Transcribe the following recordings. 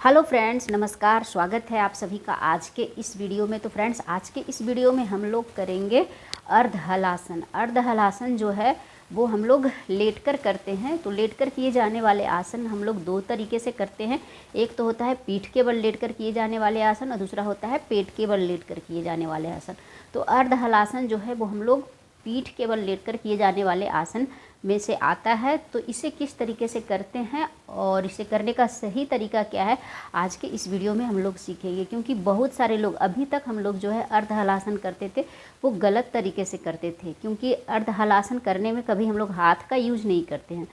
Hello friends, नमस्कार। स्वागत है आप सभी का आज के इस वीडियो में। तो फ्रेंड्स, आज के इस वीडियो में हम लोग करेंगे अर्ध हलासन। अर्ध हलासन जो है वो हम लोग लेटकर करते हैं। तो लेटकर किए जाने वाले आसन हम लोग दो तरीके से करते हैं। एक तो होता है पीठ के बल लेटकर किए जाने वाले आसन और दूसरा होता है पेट के बल लेटकर किए जाने वाले आसन। तो अर्ध हलासन जो है वो हम लोग पीठ के बल लेटकर किए जाने वाले आसन में से आता है। तो इसे किस तरीके से करते हैं और इसे करने का सही तरीका क्या है, आज के इस वीडियो में हम लोग सीखेंगे। क्योंकि बहुत सारे लोग अभी तक हम लोग जो है अर्ध हलासन करते थे वो गलत तरीके से करते थे, क्योंकि अर्ध हलासन करने में कभी हम लोग हाथ का यूज नहीं करते हैं।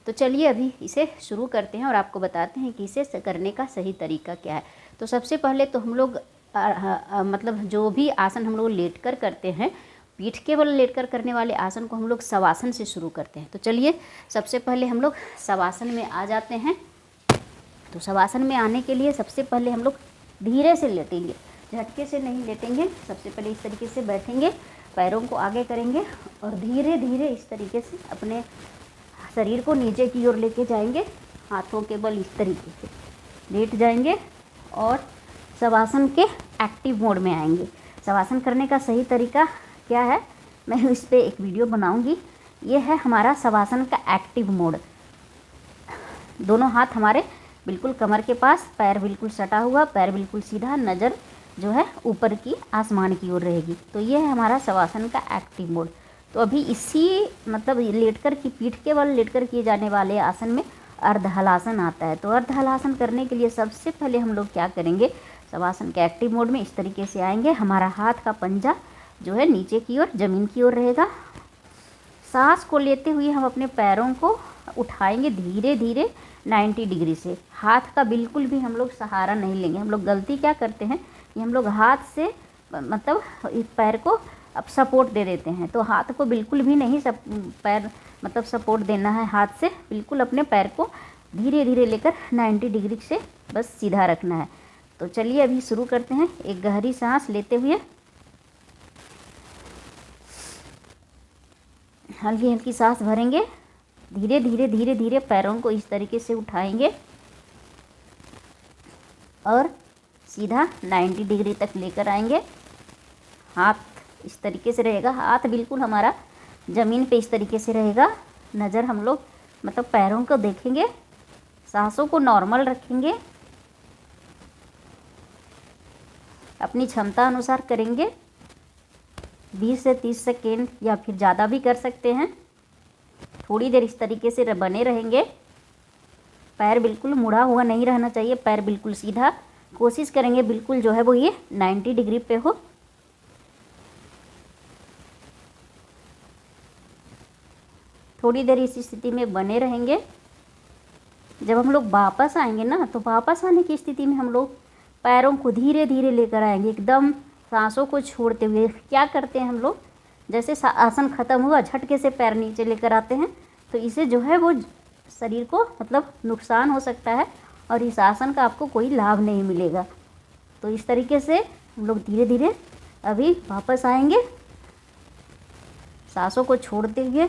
तो चलिए अभी इसे शुरू करते हैं और आपको बताते हैं कि इसे करने का सही तरीका क्या है। तो सबसे पहले तो हम लोग मतलब जो भी आसन हम लोग लेट कर करते हैं, पीठ के बल लेटकर करने वाले आसन को हम लोग शवासन से शुरू करते हैं। तो चलिए सबसे पहले हम लोग शवासन में आ जाते हैं। तो शवासन में आने के लिए सबसे पहले हम लोग धीरे से लेटेंगे, झटके से नहीं लेटेंगे। सबसे पहले इस तरीके से बैठेंगे, पैरों को आगे करेंगे और धीरे धीरे इस तरीके से अपने शरीर को नीचे की ओर लेके जाएंगे। हाथों के बल इस तरीके से लेट जाएंगे और शवासन के एक्टिव मोड में आएंगे। शवासन करने का सही तरीका क्या है, मैं इस पर एक वीडियो बनाऊंगी। ये है हमारा शवासन का एक्टिव मोड। दोनों हाथ हमारे बिल्कुल कमर के पास, पैर बिल्कुल सटा हुआ, पैर बिल्कुल सीधा, नज़र जो है ऊपर की आसमान की ओर रहेगी। तो ये है हमारा शवासन का एक्टिव मोड। तो अभी इसी मतलब लेटकर की पीठ के बल लेटकर किए जाने वाले आसन में अर्ध हलासन आता है। तो अर्ध हलासन करने के लिए सबसे पहले हम लोग क्या करेंगे, शवासन के एक्टिव मोड में इस तरीके से आएंगे। हमारा हाथ का पंजा जो है नीचे की ओर ज़मीन की ओर रहेगा। सांस को लेते हुए हम अपने पैरों को उठाएंगे धीरे धीरे 90 डिग्री से। हाथ का बिल्कुल भी हम लोग सहारा नहीं लेंगे। हम लोग गलती क्या करते हैं कि हम लोग हाथ से मतलब इस पैर को अब सपोर्ट दे देते हैं। तो हाथ को बिल्कुल भी नहीं पैर मतलब सपोर्ट देना है। हाथ से बिल्कुल अपने पैर को धीरे धीरे लेकर 90 डिग्री से बस सीधा रखना है। तो चलिए अभी शुरू करते हैं। एक गहरी सांस लेते हुए हल्की हल्की सांस भरेंगे। धीरे धीरे धीरे धीरे पैरों को इस तरीके से उठाएंगे और सीधा 90 डिग्री तक लेकर आएंगे। हाथ इस तरीके से रहेगा, हाथ बिल्कुल हमारा ज़मीन पे इस तरीके से रहेगा। नज़र हम लोग मतलब पैरों को देखेंगे, सांसों को नॉर्मल रखेंगे, अपनी क्षमता अनुसार करेंगे। 20 से 30 सेकेंड या फिर ज़्यादा भी कर सकते हैं। थोड़ी देर इस तरीके से बने रहेंगे। पैर बिल्कुल मुड़ा हुआ नहीं रहना चाहिए, पैर बिल्कुल सीधा। कोशिश करेंगे बिल्कुल जो है वो ये 90 डिग्री पे हो। थोड़ी देर इस स्थिति में बने रहेंगे। जब हम लोग वापस आएंगे ना, तो वापस आने की स्थिति में हम लोग पैरों को धीरे धीरे लेकर आएंगे, एकदम सांसों को छोड़ते हुए। क्या करते हैं हम लोग, जैसे आसन ख़त्म हुआ झटके से पैर नीचे लेकर आते हैं, तो इसे जो है वो शरीर को मतलब नुकसान हो सकता है और इस आसन का आपको कोई लाभ नहीं मिलेगा। तो इस तरीके से हम लोग धीरे धीरे अभी वापस आएंगे, सांसों को छोड़ते हुए।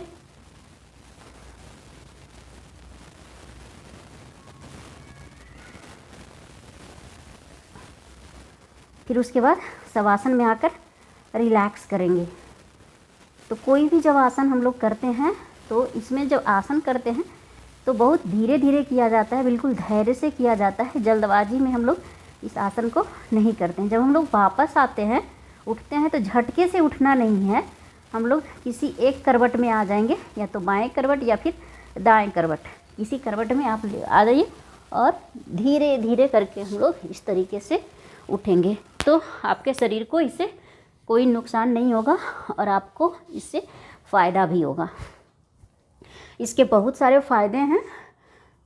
फिर उसके बाद शवासन में आकर रिलैक्स करेंगे। तो कोई भी जब आसन हम लोग करते हैं तो इसमें जब आसन करते हैं तो बहुत धीरे धीरे किया जाता है, बिल्कुल धैर्य से किया जाता है। जल्दबाजी में हम लोग इस आसन को नहीं करते हैं। जब हम लोग वापस आते हैं, उठते हैं, तो झटके से उठना नहीं है। हम लोग किसी एक करवट में आ जाएंगे, या तो बाएं करवट या फिर दाएं करवट, किसी करवट में आप आ जाइए और धीरे धीरे करके हम लोग इस तरीके से उठेंगे। तो आपके शरीर को इससे कोई नुकसान नहीं होगा और आपको इससे फ़ायदा भी होगा। इसके बहुत सारे फ़ायदे हैं,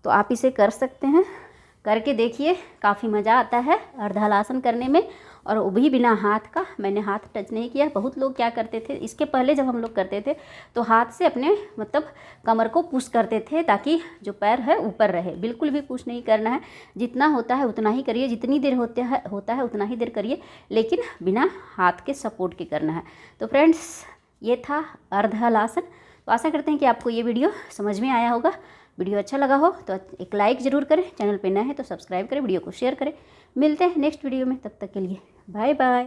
तो आप इसे कर सकते हैं। करके देखिए, काफ़ी मज़ा आता है अर्ध हलासन करने में, और वो भी बिना हाथ का। मैंने हाथ टच नहीं किया। बहुत लोग क्या करते थे, इसके पहले जब हम लोग करते थे तो हाथ से अपने मतलब कमर को पुश करते थे ताकि जो पैर है ऊपर रहे। बिल्कुल भी पुश नहीं करना है, जितना होता है उतना ही करिए, जितनी देर होता है उतना ही देर करिए, लेकिन बिना हाथ के सपोर्ट के करना है। तो फ्रेंड्स, ये था अर्ध हलासन। तो आशा करते हैं कि आपको ये वीडियो समझ में आया होगा। वीडियो अच्छा लगा हो तो एक लाइक ज़रूर करें, चैनल पे नए हैं तो सब्सक्राइब करें, वीडियो को शेयर करें। मिलते हैं नेक्स्ट वीडियो में, तब तक के लिए बाय बाय।